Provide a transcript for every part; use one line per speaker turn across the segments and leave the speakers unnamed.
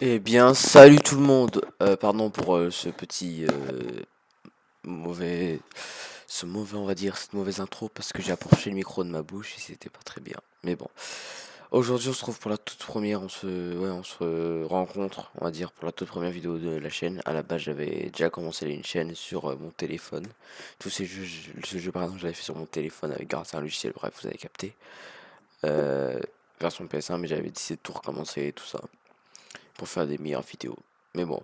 Eh bien, salut tout le monde. Pardon pour ce petit mauvais, on va dire, cette mauvaise intro parce que j'ai approché le micro de ma bouche et c'était pas très bien. Mais bon, aujourd'hui on se trouve pour la toute première, on se rencontre, on va dire, pour la toute première vidéo de la chaîne. À la base, j'avais déjà commencé une chaîne sur mon téléphone. Tous ces jeux, ce jeu par exemple, j'avais fait sur mon téléphone avec grâce à un logiciel. Bref, vous avez capté. Euh, Version PS1, mais j'avais décidé de tout recommencer et tout ça pour faire des meilleures vidéos. Mais bon.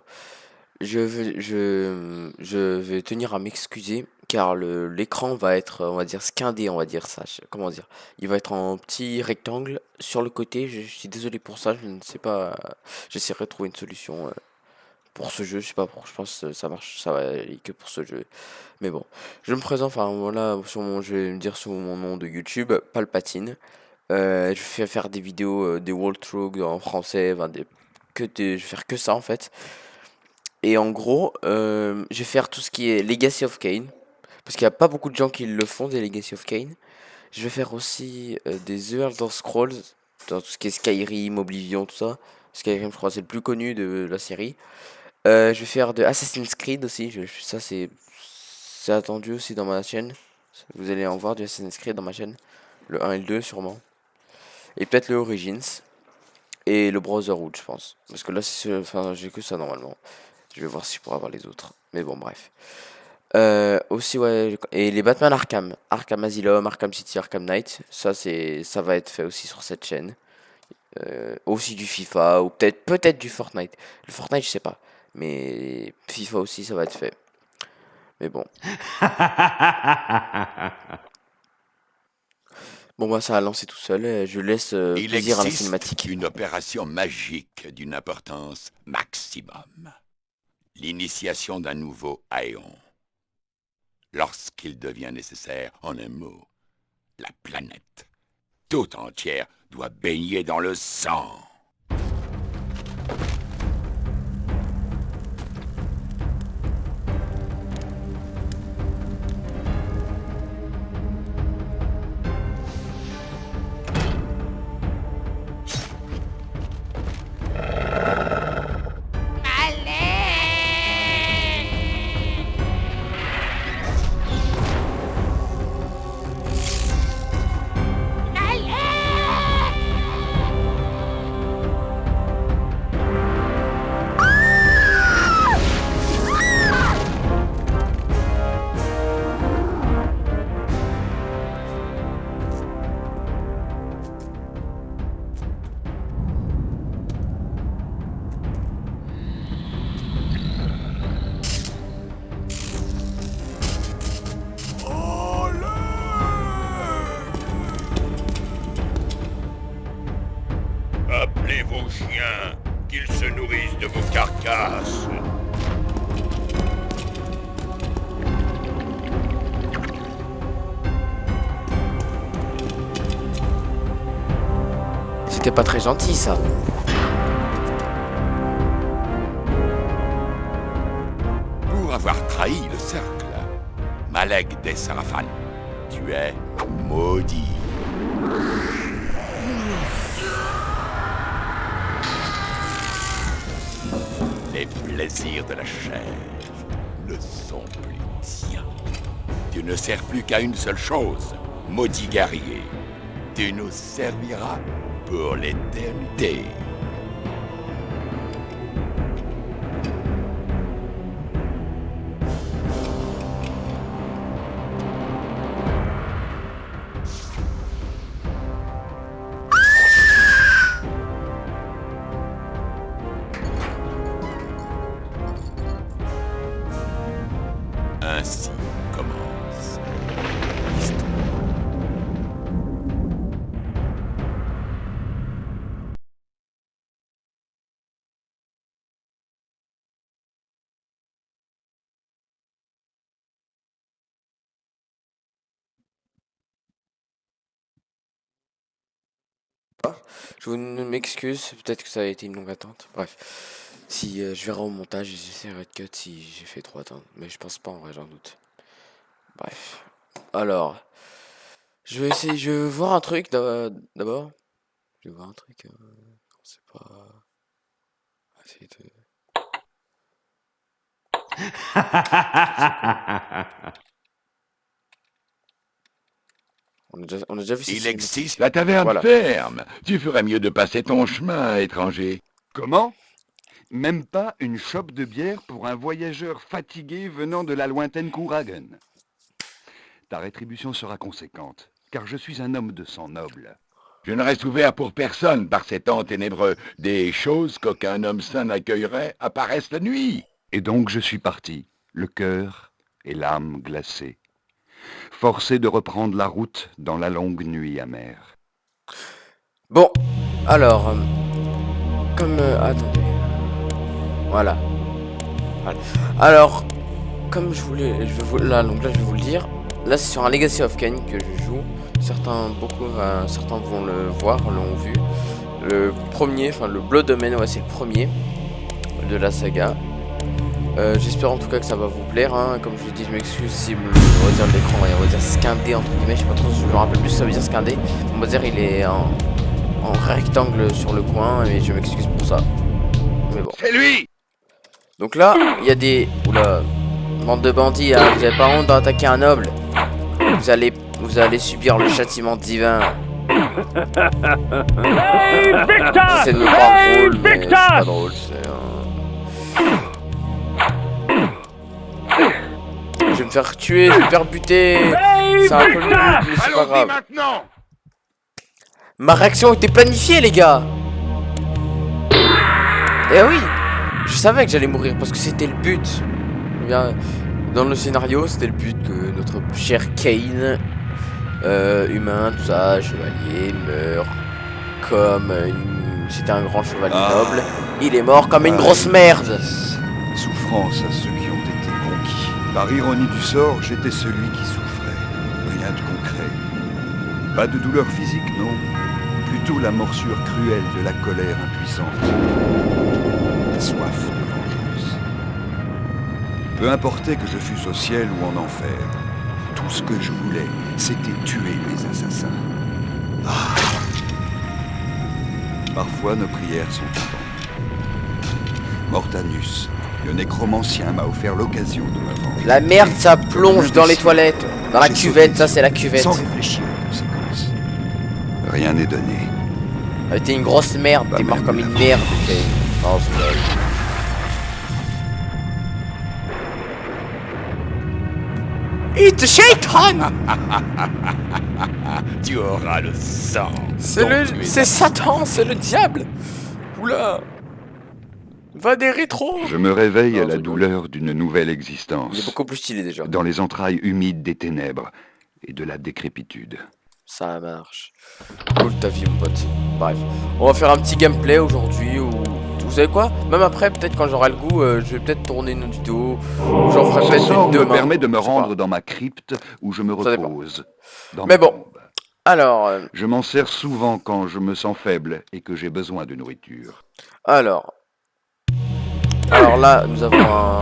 Je vais tenir à m'excuser car l'écran va être, on va dire, scindé, on va dire ça. Comment dire? Il va être en petit rectangle sur le côté. Je suis désolé pour ça. Je ne sais pas. J'essaierai de trouver une solution pour ce jeu. Je sais pas pour. Je pense que ça marche. Ça va aller que pour ce jeu. Mais bon, je me présente. Enfin voilà, je vais me dire sur mon nom de YouTube, Palpatine. Je vais faire des vidéos, des walkthroughs en français, je vais faire que ça en fait. Et en gros, je vais faire tout ce qui est Legacy of Kain. Parce qu'il n'y a pas beaucoup de gens qui le font, des Legacy of Kain. Je vais faire aussi des The Elder Scrolls. Dans tout ce qui est Skyrim, Oblivion, tout ça. Skyrim, je crois, c'est le plus connu de la série. Je vais faire de Assassin's Creed aussi. Ça, c'est attendu aussi dans ma chaîne. Vous allez en voir du Assassin's Creed dans ma chaîne. Le 1 et le 2, sûrement. Et peut-être le Origins. Et le Brotherhood, je pense. Parce que là, enfin, j'ai que ça normalement. Je vais voir si je pourrais avoir les autres. Mais bon, bref. Aussi, ouais, et les Batman Arkham, Arkham Asylum, Arkham City, Arkham Knight, ça va être fait aussi sur cette chaîne. Aussi du FIFA, ou peut-être du Fortnite. Le Fortnite, je sais pas. Mais FIFA aussi, ça va être fait. Mais bon. Bon, bah, ça a lancé tout seul. Je laisse
Il
plaisir à la
existe
cinématique.
une opération magique d'une importance maximum. L'initiation d'un nouveau Aéon. Lorsqu'il devient nécessaire, en un mot, la planète tout entière doit baigner dans le sang. Appelez vos chiens, qu'ils se nourrissent de vos carcasses.
C'était pas très gentil, ça.
Pour avoir trahi le cercle, Malek des Sarafan, tu es maudit. Les plaisirs de la chair ne sont plus tiens. Tu ne sers plus qu'à une seule chose, maudit guerrier. Tu nous serviras pour l'éternité. Ainsi commence l'histoire.
Je vous m'excuse, peut-être que ça a été une longue attente. Bref. Si je verrai au montage, j'essaierai de cut si j'ai fait trop attendre. Mais je pense pas en vrai, j'en doute. Bref. Alors, je vais voir un truc d'abord. Je vais voir un truc. On sait pas. essayer de... On a déjà vu ces
Il
cinématiques.
existe la taverne
Voilà.
ferme. Tu ferais mieux de passer ton chemin, étranger.
Comment? Même pas une chope de bière pour un voyageur fatigué venant de la lointaine Kouragan. Ta rétribution sera conséquente, car je suis un homme de sang noble.
Je ne reste ouvert pour personne par ces temps ténébreux. Des choses qu'aucun homme sain n'accueillerait apparaissent la nuit.
Et donc je suis parti, le cœur et l'âme glacées, forcé de reprendre la route dans la longue nuit amère.
Bon, alors, comme... attendez. Voilà. Alors, comme je voulais... là, donc là, je vais vous le dire. Là, c'est sur un Legacy of Kain que je joue. Certains vont le voir, l'ont vu. Le premier, enfin le Blood Omen, ouais, c'est le premier de la saga. J'espère en tout cas que ça va vous plaire, hein. Comme je l'ai dit, je m'excuse si on va dire l'écran, on va dire scindé entre guillemets, je sais pas trop, je me rappelle plus si ça veut dire scindé. On va dire il est en rectangle sur le coin et je m'excuse pour ça. Mais bon.
C'est lui!
Donc là, il y a des... Oula, bande de bandits, hein. Vous avez pas honte d'attaquer un noble. Vous allez subir le châtiment divin. J'essaie de me croire drôle, mais c'est pas drôle, Je vais me faire tuer, je vais me faire buter. C'est un peu le but, mais c'est pas grave.
Maintenant!
Ma réaction était planifiée, les gars. Eh oui, je savais que j'allais mourir parce que c'était le but. Bien, dans le scénario, c'était le but que notre cher Kain, humain, tout ça, chevalier, meurt comme c'était un grand chevalier noble. Il est mort comme une grosse merde.
Souffrance à ceux qui ont été conquis. Par ironie du sort, j'étais celui qui souffrait. Rien de concret. Pas de douleur physique, non. Plutôt la morsure cruelle de la colère impuissante. La soif de vengeance. Peu importait que je fusse au ciel ou en enfer. Tout ce que je voulais, c'était tuer mes assassins. Parfois, nos prières sont entendues. Mortanus, le nécromancien, m'a offert l'occasion de me venger.
La merde, ça plonge dans les toilettes. Dans la cuvette, ça c'est la cuvette.
Sans réfléchir aux conséquences. Rien n'est donné.
T'es une grosse merde, t'es mort comme une merde, Kain. Oh, c'est vrai. Eat the shaitan!
Tu auras le sang.
C'est Satan, c'est le diable. Oula. Va des rétros.
Je me réveille
Non,
à la
c'est
douleur d'une nouvelle
Il est
existence.
beaucoup plus stylé déjà.
Dans les entrailles humides des ténèbres et de la décrépitude.
Ça marche. Cool ta vie mon pote. Bref. On va faire un petit gameplay aujourd'hui ou... Vous savez quoi? Même après, peut-être quand j'aurai le goût, je vais peut-être tourner une autre vidéo. Ou j'en ferai
Ce
peut-être
sort
une
me
demain.
permet de me
je sais
rendre
pas.
dans ma crypte où je me
Ça dépend.
repose. Dans
Mais
ma
bon.
tombe.
Alors,
Je m'en sers souvent quand je me sens faible et que j'ai besoin de nourriture.
alors là, nous avons un...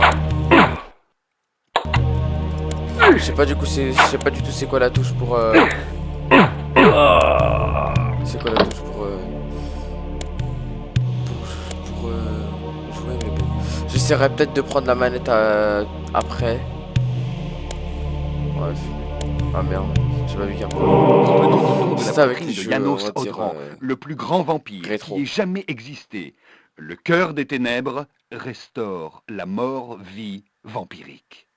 Je sais pas du coup, je sais pas du tout c'est quoi la touche pour... C'est quoi la touche pour jouer, mais bon. J'essaierai peut-être de prendre la manette après. Bref. Ah merde, j'ai pas vu qu'il y a un
Venons de
C'est
la
ça avec
poitrine
les
de
cheveux,
Janos
on va dire,
Odran, le plus grand vampire
rétro.
qui ait jamais existé. Le cœur des ténèbres restaure la mort-vie vampirique.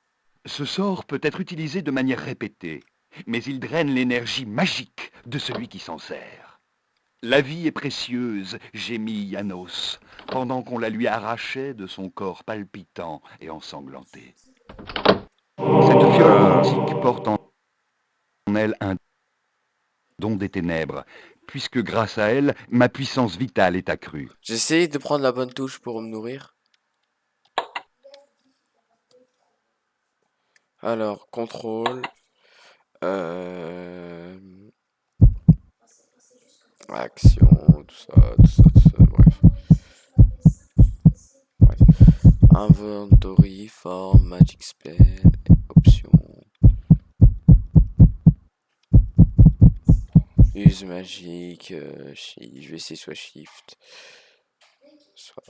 Ce sort peut être utilisé de manière répétée, mais il draine l'énergie magique de celui qui s'en sert. La vie est précieuse, gémit Janos, pendant qu'on la lui arrachait de son corps palpitant et ensanglanté. Cette fiole antique porte en elle un don des ténèbres, puisque grâce à elle, ma puissance vitale est accrue.
J'ai essayé de prendre la bonne touche pour me nourrir. Alors, contrôle. Action, tout ça, bref. Inventory, form, magic spell, option. Use magique, je vais essayer soit shift, soit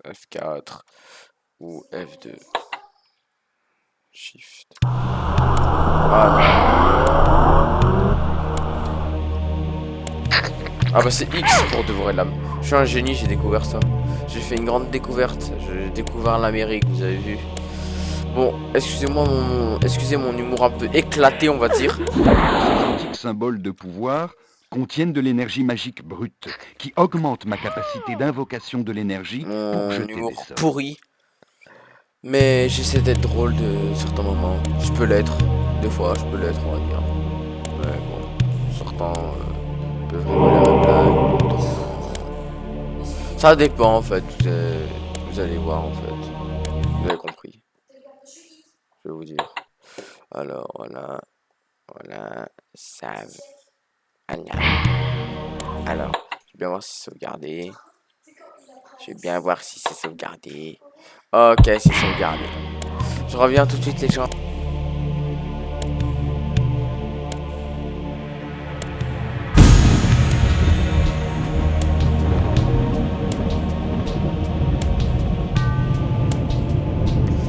F4 ou F2. Shift. Ah bah c'est X pour dévorer l'âme. Je suis un génie, j'ai découvert ça. J'ai fait une grande découverte. J'ai découvert l'Amérique, vous avez vu. Bon, excusez mon humour un peu éclaté, on va dire.
Les antiques symboles de pouvoir contiennent de l'énergie magique brute qui augmente ma capacité d'invocation de l'énergie pour
Mon
jeter des
humour
sorts.
pourri. Mais j'essaie d'être drôle de certains moments. Je peux l'être. Des fois, je peux l'être, on va dire. Mais bon, certains peuvent rigoler à ma blague, d'autres. Ça dépend en fait. Vous allez voir en fait. Vous avez compris. Je vais vous dire. Alors voilà. Voilà. Save. Alors, je vais bien voir si c'est sauvegardé. Je vais bien voir si c'est sauvegardé. Ok, c'est sauvegardé. Je reviens tout de suite les gens.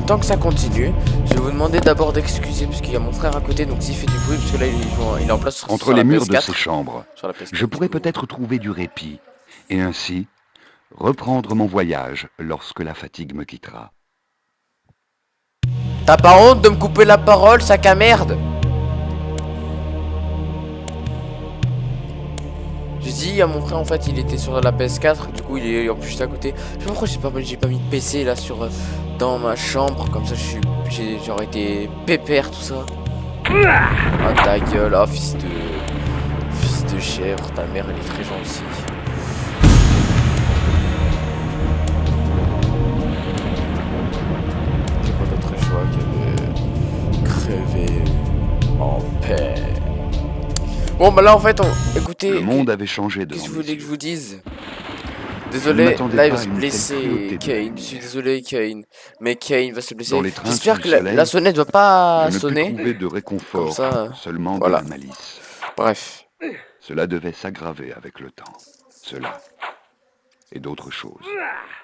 Tant que ça continue, je vais vous demander d'abord d'excuser parce qu'il y a mon frère à côté, donc s'il fait du bruit, parce que là il est en place
Entre
sur
les
la
murs de
PS4,
ces chambres,
sur la PS4,
je pourrais
du coup.
peut-être trouver du répit, et ainsi reprendre mon voyage lorsque la fatigue me quittera.
T'as pas honte de me couper la parole, sac à merde? J'ai dit à mon frère en fait il était sur la PS4, du coup il est en plus juste à côté. Je sais pas pourquoi j'ai pas mis de PC là sur dans ma chambre, comme ça j'aurais été pépère tout ça. Ah ta gueule, ah fils de chèvre, ta mère elle est très gentille. J'ai pas d'autre choix que de crever en paix. Bon bah là en fait écoutez,
Le monde avait changé
qu'est-ce
devant
que vous
mes
voulez que je
yeux.
vous dise?
Je ne
Désolé,
m'attendais
là il
pas
va
à
se
une telle
blesser,
cruauté de la
Kane. Je suis
vie.
désolé, Kane. Mais Kane va se blesser.
Dans l'étreinte
J'espère
du
que
soleil,
la sonnette va pas
je ne pus
sonner.
trouver de
Comme
réconfort,
ça,
seulement de
voilà.
la malice.
Bref.
Cela devait s'aggraver avec le temps. Cela et d'autres choses.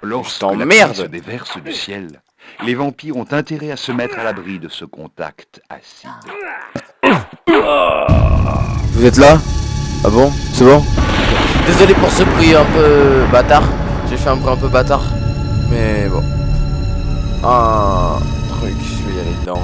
Je
Lorsque la pluie
t'emmerde.
se déverse du ciel, les vampires ont intérêt à se mettre à l'abri de ce contact acide.
Vous êtes là? Ah bon? C'est bon? Désolé pour ce bruit un peu bâtard. J'ai fait un bruit un peu bâtard. Mais bon. Un truc, je vais y aller dedans.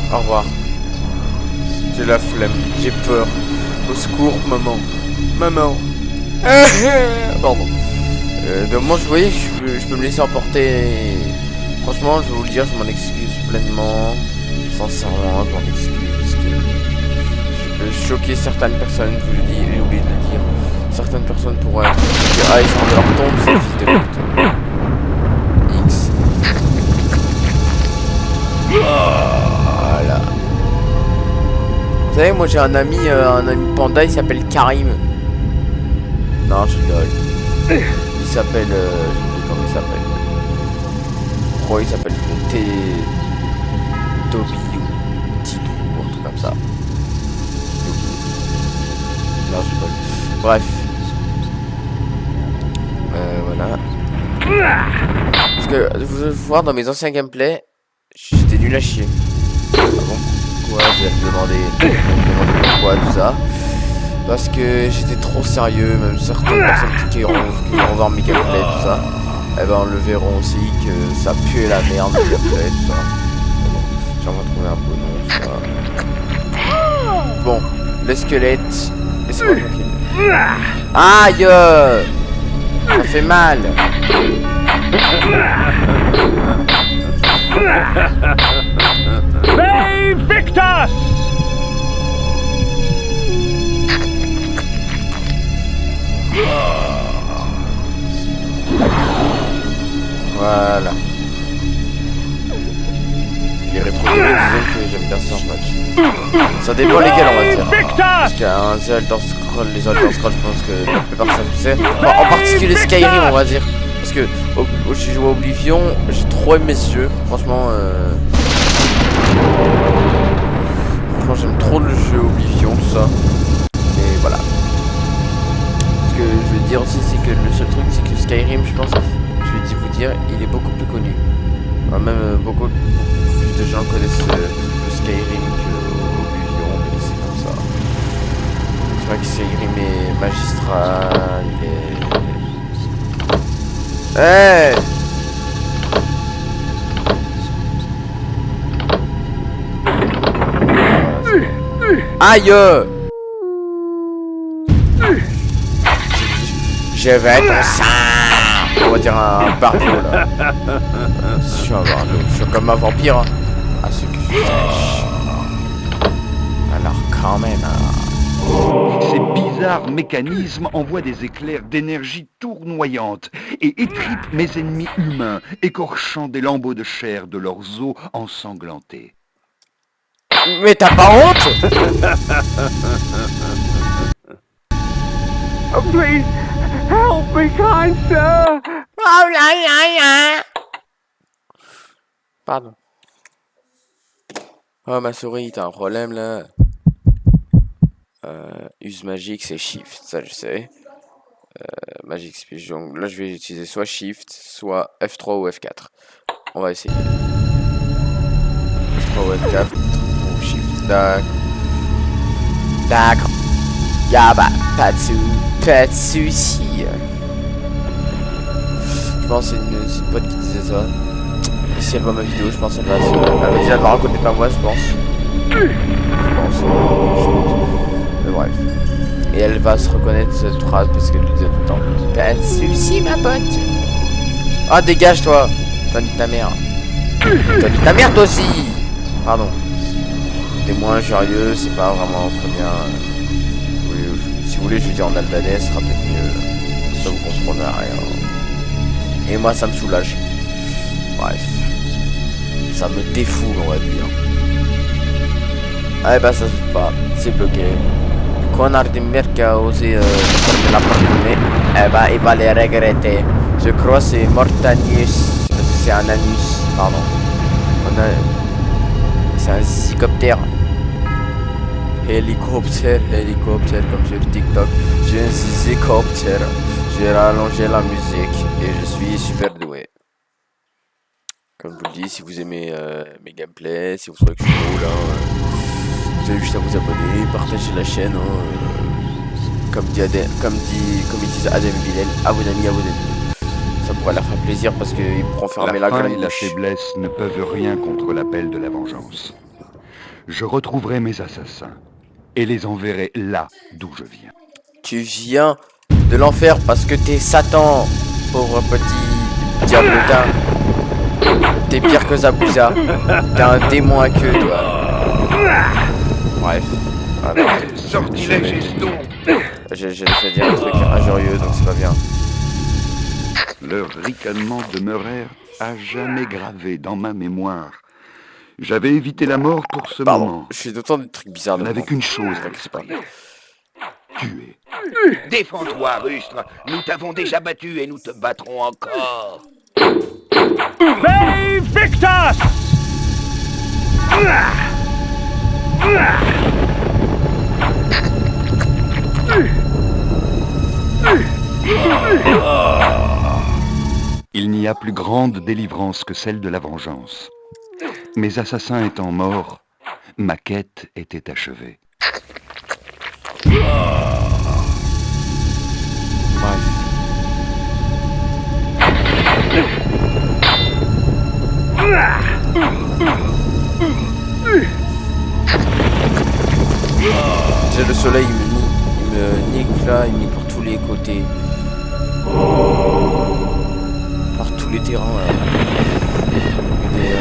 Au revoir. J'ai la flemme, j'ai peur. Au secours, maman. Maman. Pardon. Donc moi, vous voyez, je peux me laisser emporter. Franchement, je vais vous le dire, je m'en excuse pleinement. Sincèrement, je m'en excuse. Parce que je peux choquer certaines personnes, je vous le dis, j'ai oublié de le dire. Certaines personnes pourraient être choquées. Ah, ils sont de leur tombe, ces fils de pute. X. Voilà. Vous savez, moi j'ai un ami panda, il s'appelle Karim. Non, je rigole. Il s'appelle, je sais plus comment il s'appelle. Je crois qu'il s'appelle Toby ou Tidou ou un truc comme ça. Non, je rigole. Bref. Voilà. Parce que vous allez voir dans mes anciens gameplays, j'étais nul à chier. Ah bon? Pourquoi? Vous allez me demander pourquoi tout ça. Parce que j'étais trop sérieux, même certaines personnes qui vont voir mes gameplays tout ça, eh ben le verront aussi que ça puait la merde le gameplay tout ça. Bon, j'aimerais trouver un beau nom ça. Bon, le squelette, laissez-moi tranquille. Aïe! Ça fait mal!
Victus!
Voilà. Les rétro-gaming, disons que j'aime bien ça en fait. Ça dépend lesquels on va dire. Parce qu'il y a un Elder Scrolls, les Elder Scrolls, je pense que la plupart savent ce que c'est. Enfin, en particulier Skyrim, on va dire. Parce que j'ai joué à Oblivion, j'ai trop aimé ce jeu. Franchement, j'aime trop le jeu Oblivion, tout ça. Mais voilà. Ce que je veux dire aussi, c'est que le seul truc, c'est que Skyrim, je pense, je vais vous dire, il est beaucoup plus connu. Enfin, même beaucoup plus de gens connaissent le Skyrim que Oblivion, mais c'est comme ça. C'est vrai que Skyrim est magistral, il est... Hey! Aïe! Je vais ton sang! On va dire un bardo là. Je suis un bardo. Je suis comme un vampire. Hein. À ce que je sache. Alors quand même. Hein.
Ces bizarres mécanismes envoient des éclairs d'énergie tournoyante et étripent mes ennemis humains, écorchant des lambeaux de chair de leurs os ensanglantés.
Mais t'as pas honte?
Oh, please, help me, kind sir.
Oh là là là. Pardon. Oh ma souris, t'as un problème là. Use magique, c'est shift, ça je sais. Magic speech, donc là je vais utiliser soit shift, soit F3 ou F4. On va essayer. F3 ou F4 ou shift, d'accord. Y'a bah, pas de soucis. Je pense que c'est une pote qui disait ça. Et si elle voit ma vidéo, je pense qu'elle va se... Elle va reconnaître pas moi, je pense. Mais bref. Et elle va se reconnaître cette phrase parce qu'elle le disait tout le temps. Pas de soucis, ma pote. Ah, dégage, toi. T'as mis ta mère. T'as mis ta mère, toi aussi. Pardon. T'es moins joyeux, c'est pas vraiment très bien. Si vous voulez, je vais dire en albanais, ce sera peut-être mieux. Ça vous comprenez rien. Et moi, ça me soulage. Bref. Ça me défoule, on va dire. Ah bah ça se fait pas. C'est bloqué. Le connard de merde qui a osé fermer la porte, eh bah il va les regretter. Je crois que c'est Mortanius. C'est un anus, pardon. C'est un zygoptère. Hélicoptère comme sur TikTok. J'ai un zygoptère. J'ai rallongé la musique et je suis super doué. Comme je vous le dis, si vous aimez mes gameplays, si vous trouvez que je suis drôle, vous avez juste à vous abonner, partager la chaîne, comme ils disent Adem et Bilal, à vos amis, Ça pourrait leur faire plaisir parce qu'ils pourront fermer la gueule.
Et la faiblesse ne peuvent rien contre l'appel de la vengeance. Je retrouverai mes assassins et les enverrai là d'où je viens.
Tu viens de l'enfer parce que t'es Satan, pauvre petit diablotin. T'es pire que Zabuza. T'es un démon à queue, toi. Bref. J'ai fait dire un truc injurieux, donc c'est pas bien.
Leurs ricanements demeurèrent à jamais gravés dans ma mémoire. J'avais évité la mort pour ce moment.
Je fais d'autant de trucs bizarres.
Je n'avais qu'une chose à l'esprit. Tuer.
Défends-toi, rustre. Nous t'avons déjà battu et nous te battrons encore.
They Victus!
Il n'y a plus grande délivrance que celle de la vengeance. Mes assassins étant morts, ma quête était achevée.
J'ai le soleil, il me nique là, il me nique pour tous les côtés. Par tous les terrains là.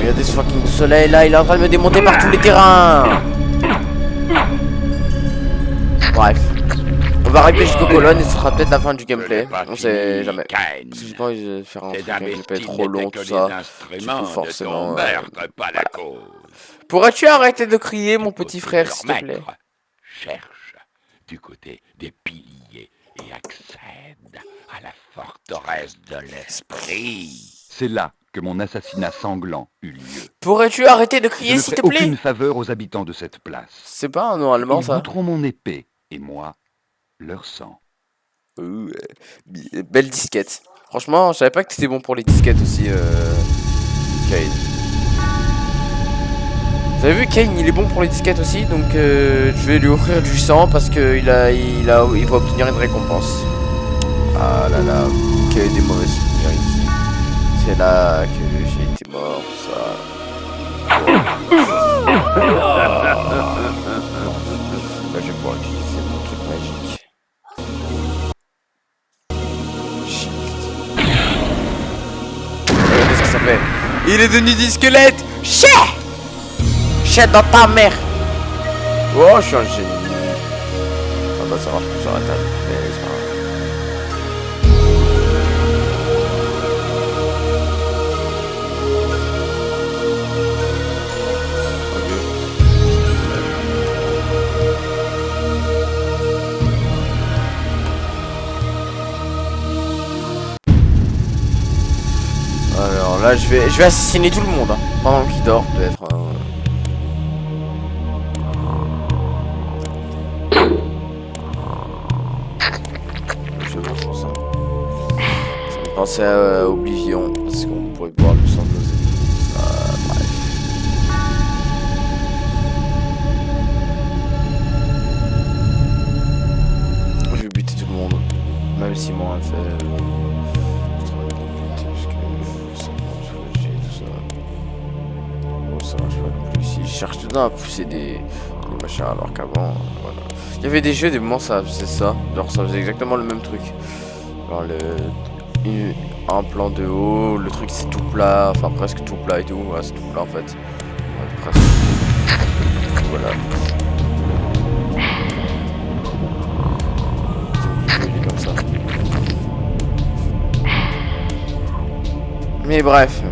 Regardez ce fucking soleil là, il est en train de me démonter par tous les terrains. Bref. va arriver jusqu'aux colonnes et ce sera peut-être la fin du gameplay.
pas
On sait
fini,
jamais.
Cain.
Parce que j'ai pas envie de faire un
Ces
truc avec le
imbéciles
trop long,
n'étaient
tout
que
ça.
des instruments
Du coup, forcément,
de ton meurtre, pas la cause.
Pourrais-tu arrêter de crier, mon
Du
petit
côté
frère,
de leur
s'il te plaît?
maître, cherche du côté des piliers et accède à la forteresse de l'esprit.
C'est là que mon assassinat sanglant eut lieu.
Pourrais-tu arrêter de
Je
crier,
ne
s'il
ferai
te plaît?
aucune faveur aux habitants de cette place.
C'est pas un nom allemand,
Ils
ça?
goûteront mon épée, et moi, leur sang.
Belle disquette. Franchement, je savais pas que t'étais bon pour les disquettes aussi, Kane. Vous avez vu, Kane, il est bon pour les disquettes aussi, donc je vais lui offrir du sang parce que il va obtenir une récompense. Ah là là, qu'il y a eu des mauvais souvenirs ici. C'est là que j'ai été mort, tout ça. Là, je vais pouvoir utiliser mon truc magique. Regardez ce que ça fait. Il est devenu du squelette. Chais dans ta mère. Oh, je suis un génie. Ah bah ça marche plus sur la table. Mais c'est pas grave. Alors là, je vais assassiner tout le monde hein, pendant qu'il dort peut-être. Je vois sur ça. Ça me pensait à Oblivion parce qu'on pourrait boire le sang de nos ennemis. Ça, bref. Je vais buter tout le monde, même si moi fait. Ça marche pas non plus ici. Je cherche tout le temps à pousser des machins alors qu'avant, voilà. Il y avait des jeux, des moments ça faisait ça. Genre ça faisait exactement le même truc. Genre un plan de haut, le truc c'est tout plat, enfin presque tout plat et tout. Ouais, c'est tout plat en fait. Ouais, presque. Voilà. Il est comme ça. Mais bref.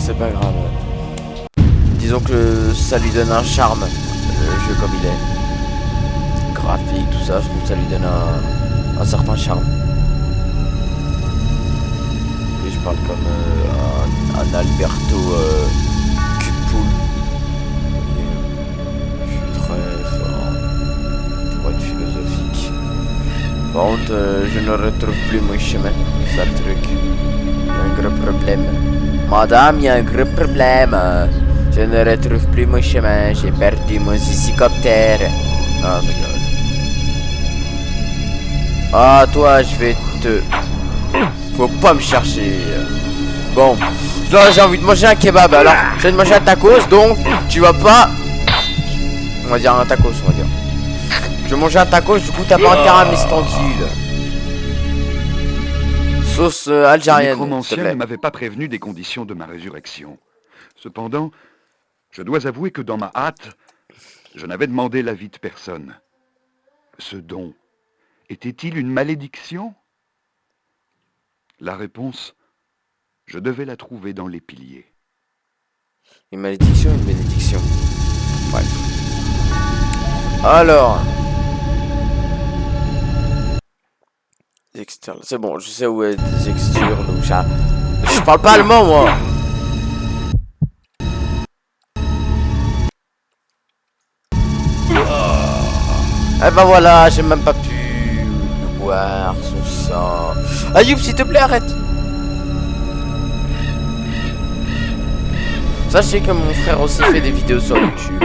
C'est pas grave. Disons que ça lui donne un charme, le jeu comme il est. Graphique, tout ça, je trouve que ça lui donne un certain charme. Et je parle comme un Alberto Cupul. Je suis très fort pour être philosophique. Par contre, je ne retrouve plus mon chemin. C'est ça le truc. Un gros problème. Madame, il y a un gros problème. Je ne retrouve plus mon chemin. J'ai perdu mon zizicoptère. Ah, c'est grave. Ah, toi, je vais te... Faut pas me chercher. Bon. Là, j'ai envie de manger un kebab. Alors, j'ai envie de manger un tacos. Donc, tu vas pas... On va dire un tacos, on va dire. Je vais manger un tacos. Du coup, t'as pas intérêt à me laisser tranquille. Sauce algérienne.
Le nécromancien ne m'avait pas prévenu des conditions de ma résurrection. Cependant, je dois avouer que dans ma hâte, je n'avais demandé l'avis de personne. Ce don était-il une malédiction? La réponse, je devais la trouver dans les piliers.
Une malédiction, une bénédiction. Bref. Alors. C'est bon, je sais où est des extures, donc je parle pas allemand, moi. Eh ben voilà, j'ai même pas pu boire son sang. Ayoub, s'il te plaît, arrête. Sachez que mon frère aussi fait des vidéos sur YouTube.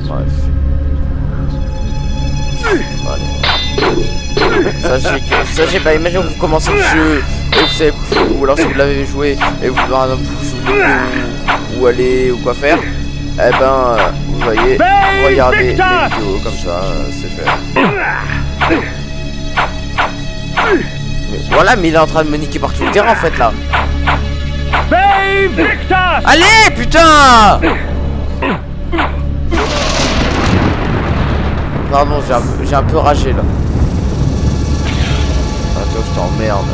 Bref. Sachez pas, imagine que vous commencez le jeu et vous savez, ou alors si vous l'avez joué et vous par exemple vous savez où aller ou quoi faire, eh ben vous voyez, vous regardez les vidéos comme ça, c'est fait. Mais voilà, mais il est en train de me niquer partout le terrain en fait là. Allez putain! Pardon, j'ai un peu ragé là. Attends, je t'emmerde.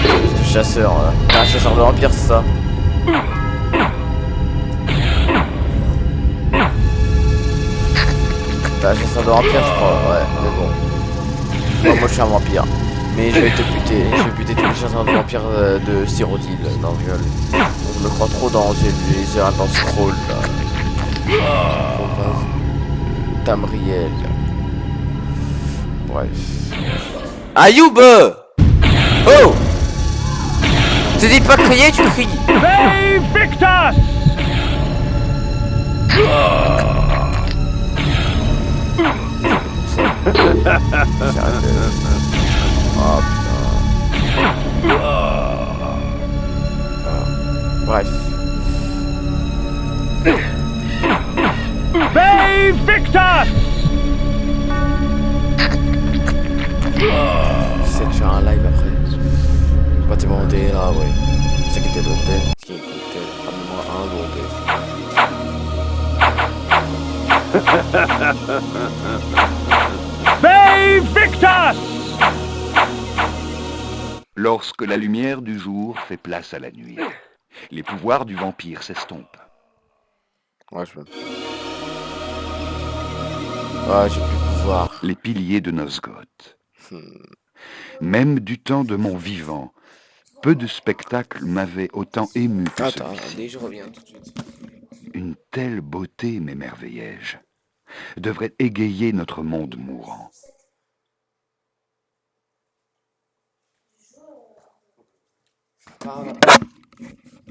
Espèce de chasseur. T'es un chasseur de vampires, c'est ça? T'es un chasseur de vampires, je crois. Ouais, mais bon. Moi, je suis un vampire. Mais je vais te buter. Je vais buter tous les chasseurs de vampires de Cyrodiil. Non, je rigole. Je me crois trop dans les Elder Scrolls là. Tamriel. Bref. Ayoub! Oh! Tu dis pas crier, tu cries!
Save Victus!
Oh putain. Bref.
Save Victus!
J'essaie de faire un live après. Pas te demander, ah ouais. C'est qui était l'hôtel. Qui était ramène-moi un l'hôtel.
Save Victus!
Lorsque la lumière du jour fait place à la nuit, les pouvoirs du vampire s'estompent.
Ouais, je peux. Ouais, j'ai plus de pouvoir.
Les piliers de Nosgoth. Même du temps de mon vivant, peu de spectacles m'avaient autant ému que
Attends,
celui-ci.
allez, je reviens tout de suite.
Une telle beauté, m'émerveillai-je, devrait égayer notre monde mourant.
Pardon.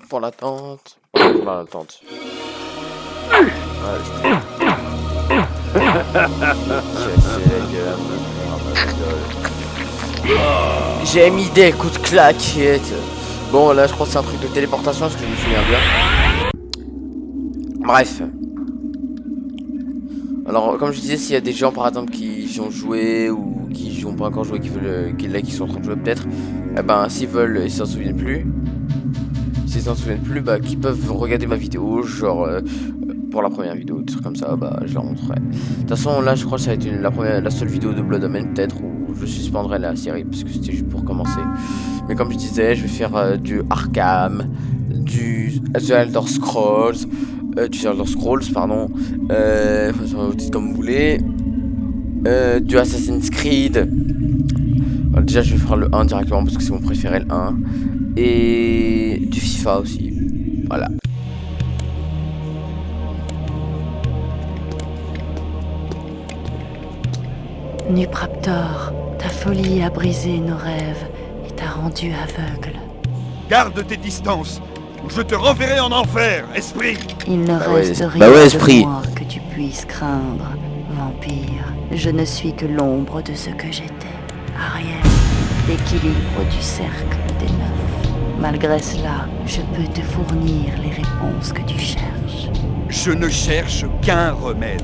Pour l'attente. Pour l'attente. Ouais, j'ai mis des coups de claquette. Bon, là, je crois que c'est un truc de téléportation, parce que je me souviens bien. Bref. Alors, comme je disais, s'il y a des gens, par exemple, qui ont joué ou qui n'ont pas encore joué, qui veulent, qui sont en train de jouer peut-être, eh ben, s'ils veulent, ils s'en souviennent plus. S'ils s'en souviennent plus, bah, qui peuvent regarder ma vidéo, genre, pour la première vidéo, des trucs comme ça, bah, je leur montrerai. De toute façon, là, je crois que ça va être la seule vidéo de Blood Omen, peut-être, où je suspendrai la série, parce que c'était juste pour commencer. Mais comme je disais, je vais faire du Arkham, du The Elder Scrolls, pardon, vous dites comme vous voulez, du Assassin's Creed. Alors, déjà, je vais faire le 1 directement, parce que c'est mon préféré, le 1. Et du FIFA aussi. Voilà.
Nupraptor, ta folie a brisé nos rêves et t'a rendu aveugle.
Garde tes distances, ou je te renverrai en enfer, esprit!
Il ne
Bah ouais,
reste
bah
rien
ouais,
de
esprit.
moi que tu puisses craindre, vampire. Je ne suis que l'ombre de ce que j'étais. Ariel, l'équilibre du cercle des neufs. Malgré cela, je peux te fournir les réponses que tu cherches.
Je ne cherche qu'un remède.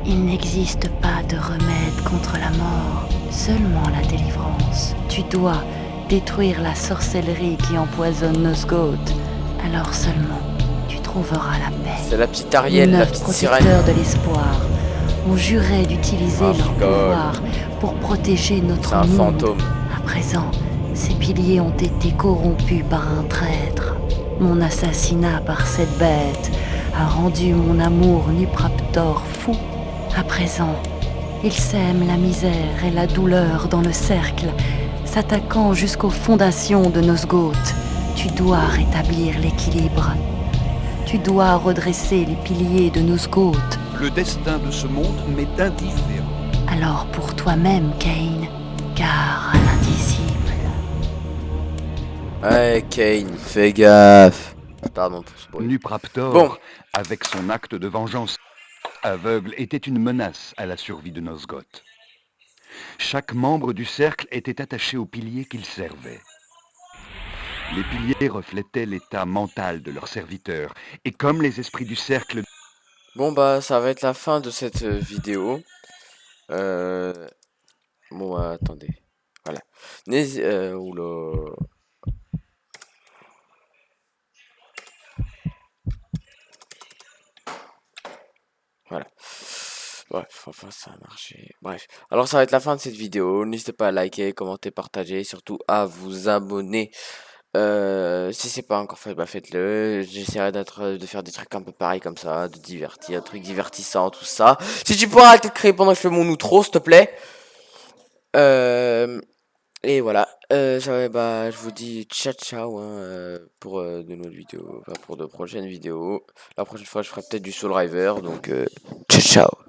Il n'existe pas de remède contre la mort, seulement la délivrance. Tu dois détruire la sorcellerie qui empoisonne Nosgoth. Alors seulement, tu trouveras la paix.
C'est la petite Ariel,
Les
la
9
petite
protecteurs
sirène.
de l'espoir ont juré d'utiliser
Ah,
leur
je rigole.
pouvoir pour protéger notre
C'est un
monde.
fantôme.
À présent, ces piliers ont été corrompus par un traître. Mon assassinat par cette bête a rendu mon amour Nupraptor fou. À présent, il sème la misère et la douleur dans le cercle, s'attaquant jusqu'aux fondations de Nosgoth. Tu dois rétablir l'équilibre. Tu dois redresser les piliers de Nosgoth.
Le destin de ce monde m'est indifférent.
Alors pour toi-même, Cain, car à l'indicible.
Ouais, Kane, fais gaffe. Pardon pour ce bruit.
Nupraptor,
Bon.
avec son acte de vengeance aveugle, était une menace à la survie de Nosgoth. Chaque membre du cercle était attaché au pilier qu'il servait. Les piliers reflétaient l'état mental de leurs serviteurs, et comme les esprits du cercle...
Bon bah ça va être la fin de cette vidéo. Bon bah, attendez. Voilà. Oula. Voilà. Bref, enfin ça a marché. Bref, alors ça va être la fin de cette vidéo. N'hésitez pas à liker, commenter, partager, et surtout à vous abonner. Si c'est pas encore fait, bah faites-le. J'essaierai de faire des trucs un peu pareils comme ça, de divertir, des trucs divertissants, tout ça. Si tu pourras arrêter de créer pendant que je fais mon outro, s'il te plaît. Et voilà. Bah, je vous dis ciao ciao hein, pour de nouvelles vidéos, enfin, pour de prochaines vidéos. La prochaine fois, je ferai peut-être du Soul River, donc ciao ciao.